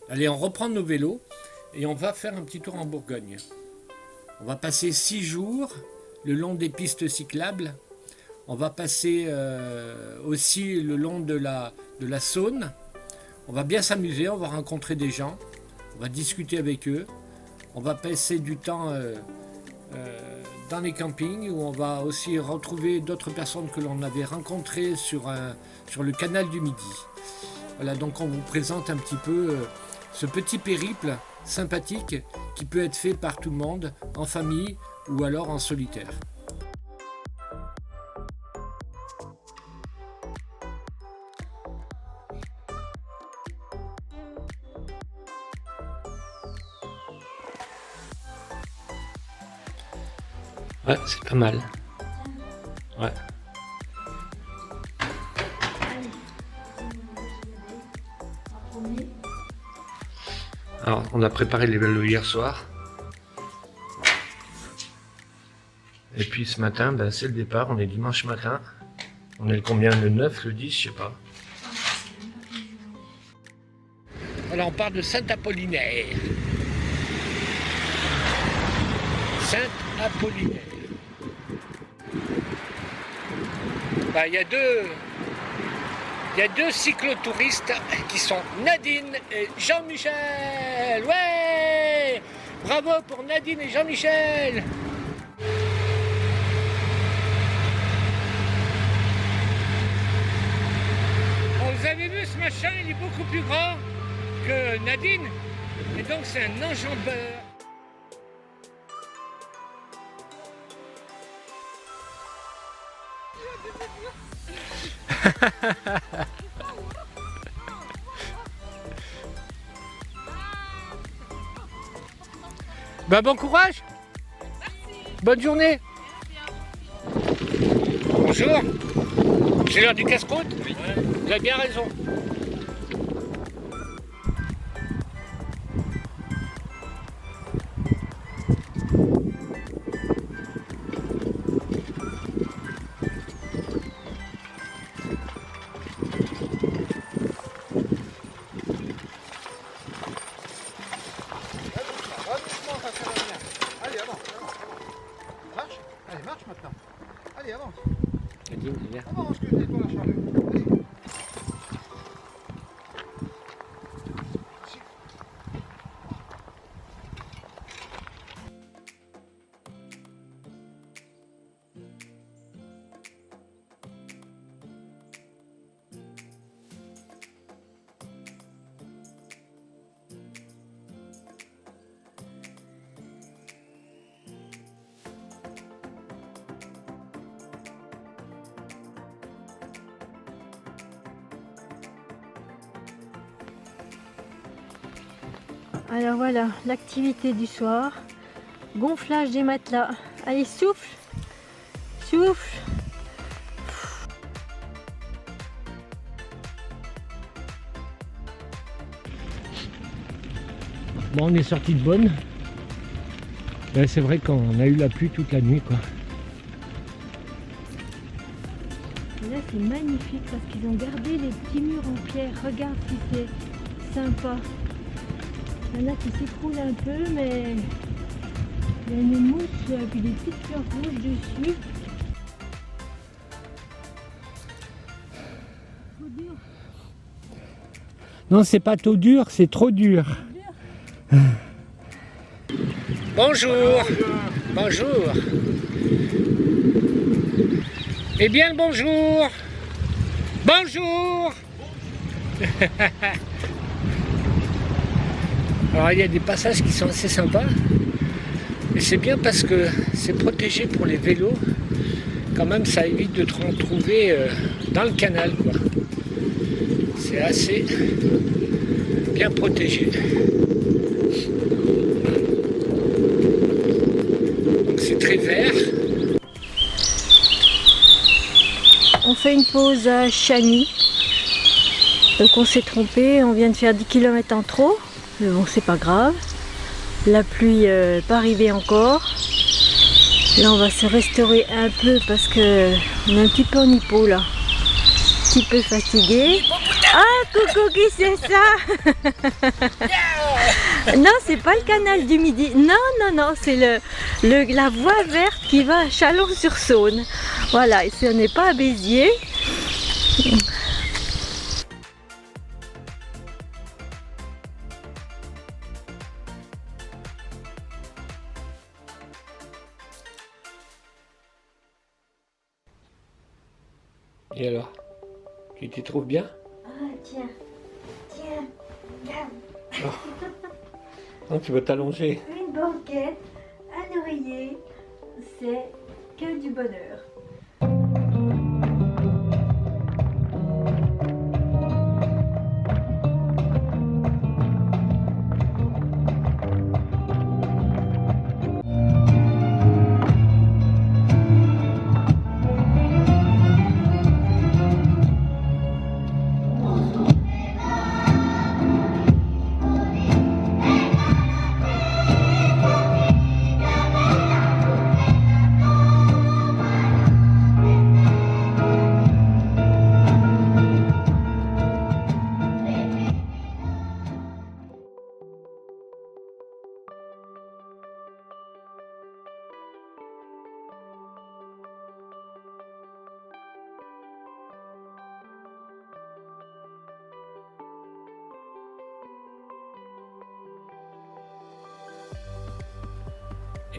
Allez, on reprend nos vélos et on va faire un petit tour en Bourgogne. On va passer 6 jours le long des pistes cyclables. On va passer aussi le long de la Saône. On va bien s'amuser, on va rencontrer des gens, on va discuter avec eux. On va passer du temps dans les campings où on va aussi retrouver d'autres personnes que l'on avait rencontrées sur le canal du Midi. Voilà, donc on vous présente un petit peu ce petit périple sympathique qui peut être fait par tout le monde, en famille ou alors en solitaire. Ouais, c'est pas mal. Ouais. Alors, on a préparé les vélos hier soir. Et puis ce matin, ben, c'est le départ. On est dimanche matin. On est le combien? Le 9, le 10, je sais pas. Voilà, on part de Saint-Apollinaire. Saint-Apollinaire. Ben, il y a deux cyclotouristes qui sont Nadine et Jean-Michel. Ouais! Bravo pour Nadine et Jean-Michel. Bon, vous avez vu ce machin, il est beaucoup plus grand que Nadine. Et donc c'est un enjambeur. Bah, bon courage. Merci. Bonne journée. Bonjour. C'est l'heure du casse-croûte. Oui. Vous avez bien raison. Allez, avance, avance. Marche. Allez, marche maintenant. Allez, avance. Avance, que je nettoie la charrue. Allez. Alors voilà, l'activité du soir, gonflage des matelas. Allez, souffle, souffle. Bon, on est sorti de Beaune. C'est vrai qu'on a eu la pluie toute la nuit, quoi. Et là c'est magnifique parce qu'ils ont gardé les petits murs en pierre. Regarde si c'est sympa. Il y en a qui s'écroulent un peu, mais il y a une mousse avec des petites fleurs rouges dessus. Trop dur. Non, c'est pas trop dur, c'est trop dur. Bonjour. Bonjour. Eh bien le bonjour. Bonjour. Alors il y a des passages qui sont assez sympas. Et c'est bien parce que c'est protégé pour les vélos. Quand même, ça évite de te retrouver dans le canal, quoi. C'est assez bien protégé. Donc c'est très vert. On fait une pause à Chagny. Donc on s'est trompé, on vient de faire 10 km en trop. Mais bon, c'est pas grave. La pluie pas arrivée encore. Là on va se restaurer un peu parce que on est un petit peu en hypo là. Un petit peu fatigué. Ah, coucou, qui c'est ça? Non, c'est pas le canal du Midi. Non, non, non, c'est la voie verte qui va à Chalon-sur-Saône. Voilà, ici on n'est pas à Béziers. Et alors, tu t'y trouves bien? Ah, tiens, tiens, regarde. Non, tu veux t'allonger. Une banquette, un oreiller, c'est que du bonheur.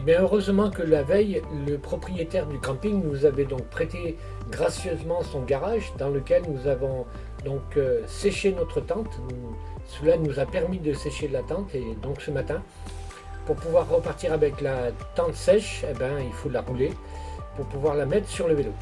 Eh bien, heureusement que la veille, le propriétaire du camping nous avait donc prêté gracieusement son garage dans lequel nous avons donc séché notre tente. Cela nous a permis de sécher la tente et donc ce matin, pour pouvoir repartir avec la tente sèche, eh ben, il faut la rouler pour pouvoir la mettre sur le vélo.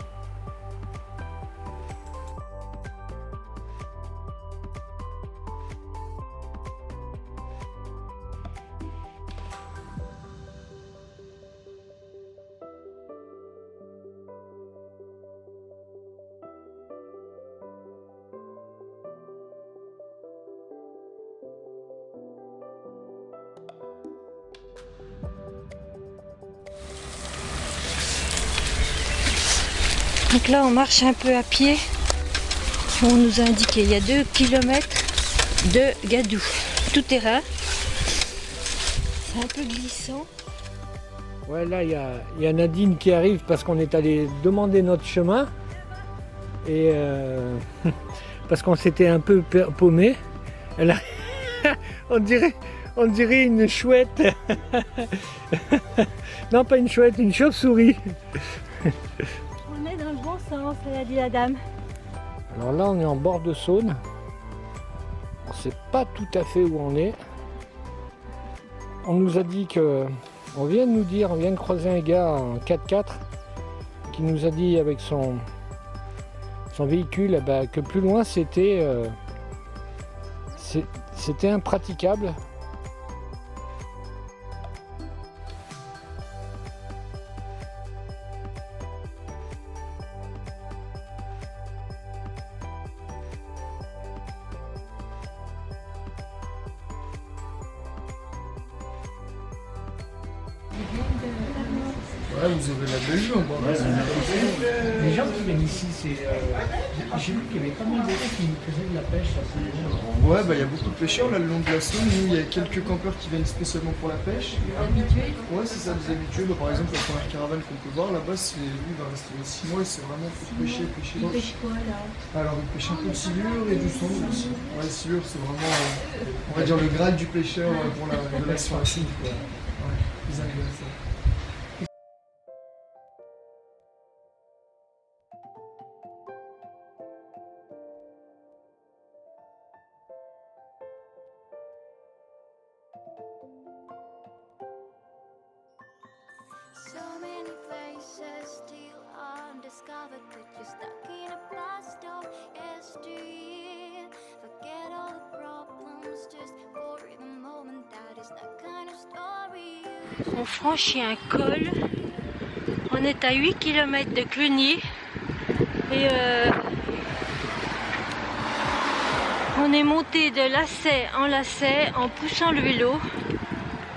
Donc là on marche un peu à pied. On nous a indiqué il y a 2 km de Gadou, tout terrain. C'est un peu glissant. Ouais, là il y a Nadine qui arrive parce qu'on est allé demander notre chemin et parce qu'on s'était un peu paumé. Elle a on dirait une chouette. Non, pas une chouette, une chauve-souris. On est dans le bon sens, elle a dit la dame. Alors là, on est en bord de Saône. On ne sait pas tout à fait où on est. On nous a dit que... On vient de croiser un gars en 4x4 qui nous a dit avec son véhicule que plus loin c'était impraticable. Ouais, vous aurez la belle jambe. Les gens qui viennent ici, j'ai vu qu'il y avait pas mal de gens qui faisaient de la pêche. Ouais, bah il y a beaucoup de pêcheurs là le long de la Saône. Nous, il y a quelques campeurs qui viennent spécialement pour la pêche. Des habitués. Ouais, c'est ça, des habitués. Bah, par exemple, la première caravane qu'on peut voir là-bas, lui va rester 6 mois et c'est vraiment pour pêcher. Il pêche quoi là? Alors, il pêche un peu de silure et du son aussi. Ouais, la silure, c'est vraiment, on va dire, le graal du pêcheur pour la relation acide. Ouais, ils aiment ça. So many places still undiscovered, but you're stuck in a past of yesteryear. Forget all the problems, just for the moment. That is the kind of story. On franchit un col. On est à 8 km de Cluny. Et on est monté de lacet en lacet en poussant le vélo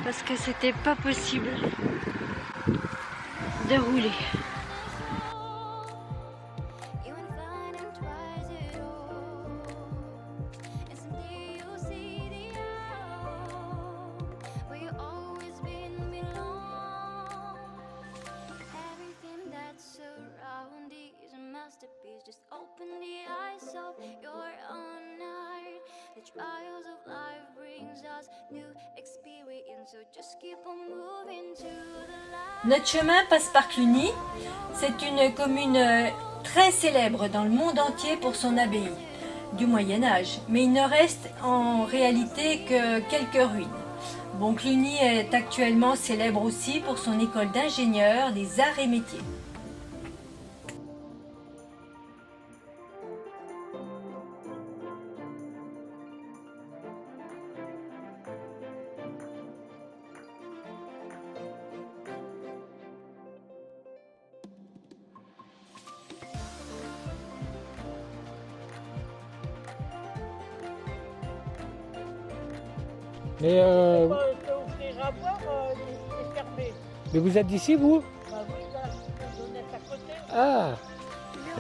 parce que c'était pas possible de rouler. You ain't finding twice at all. open the eyes of your unheard. The trials of life brings us new experience, so just keep on moving to the light. Notre chemin passe par Cluny. C'est une commune très célèbre dans le monde entier pour son abbaye du Moyen-Âge. Mais il ne reste en réalité que quelques ruines. Bon, Cluny est actuellement célèbre aussi pour son école d'ingénieurs des arts et métiers. Mais, Te offrir à boire, il est fermé. mais vous êtes d'ici, vous? Bah oui, là, on est à côté. Ah.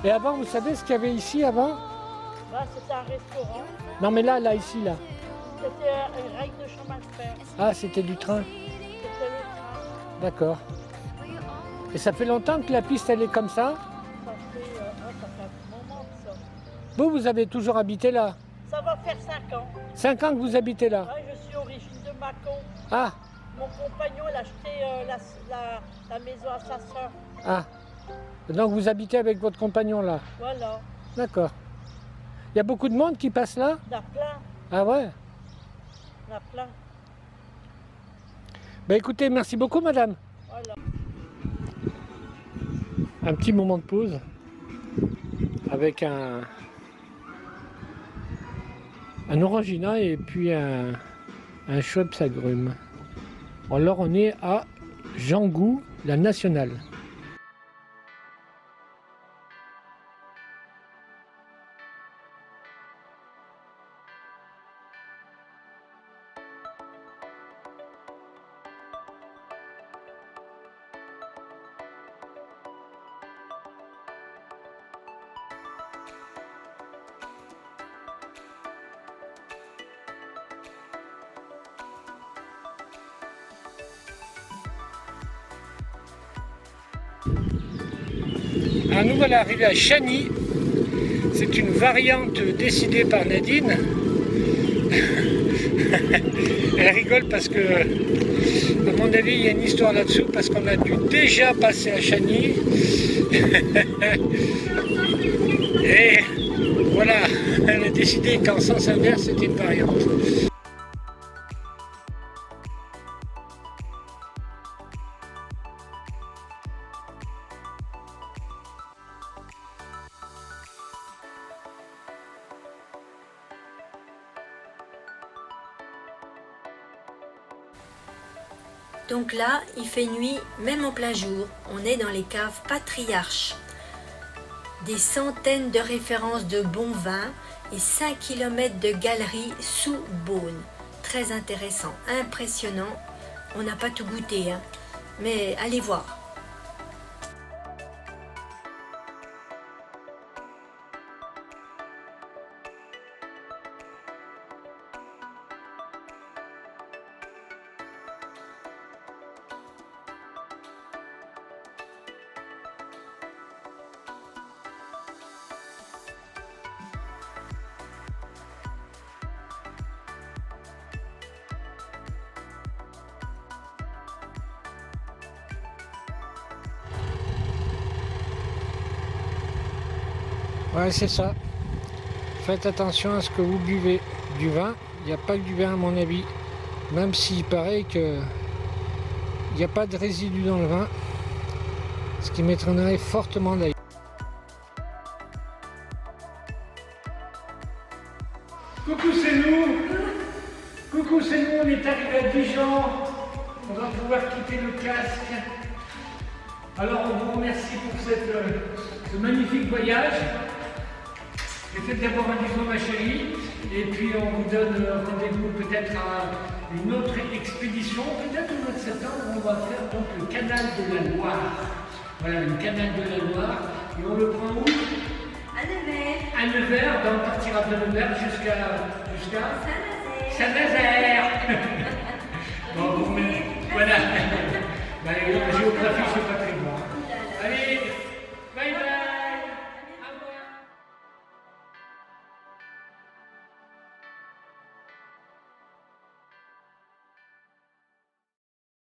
Et avant, vous savez ce qu'il y avait ici avant? Là, c'était un restaurant. Non, mais là, ici, là. C'était un rail de chemin de fer. Ah, c'était du train. C'était le train. D'accord. Et ça fait longtemps que la piste, elle est comme ça? Ça fait un moment que ça. Vous avez toujours habité là? Ça va faire 5 ans. 5 ans que vous habitez là? Ouais, je suis origine de Mâcon. Ah, Mon compagnon, il a acheté la maison à sa soeur. ah. Donc vous habitez avec votre compagnon là? Voilà. D'accord. Il y a beaucoup de monde qui passe là? Il y en a plein. Ah ouais? Il y en a plein. Bah écoutez, merci beaucoup madame. Voilà. Un petit moment de pause avec un orangina et puis un Schweppes agrumes. Alors on est à Jangou, la nationale. Alors nous voilà arrivés à Chagny. C'est une variante décidée par Nadine. Elle rigole parce que, à mon avis, il y a une histoire là-dessous parce qu'on a dû déjà passer à Chagny. Et voilà, elle a décidé qu'en sens inverse, c'était une variante. Donc là, il fait nuit, même en plein jour. On est dans les caves patriarches. Des centaines de références de bons vins et 5 km de galeries sous Beaune. Très intéressant, impressionnant. On n'a pas tout goûté, hein. Mais allez voir. Ouais, c'est ça. Faites attention à ce que vous buvez. Du vin, il n'y a pas que du vin à mon avis. Même s'il paraît que il n'y a pas de résidus dans le vin. Ce qui m'étonnerait fortement d'ailleurs. Coucou, c'est nous. Coucou, c'est nous. On est arrivé à Dijon. On va pouvoir quitter le casque. Alors, on vous remercie pour ce magnifique voyage. J'ai fait d'abord un Dijon, ma chérie, et puis on vous donne rendez-vous peut-être à une autre expédition, peut-être au mois de septembre, on va faire donc le canal de la Loire. Voilà, le canal de la Loire, et on le prend où? À Nevers. À Nevers, ben on partira de Nevers jusqu'à Saint-Nazaire. Saint-Nazaire.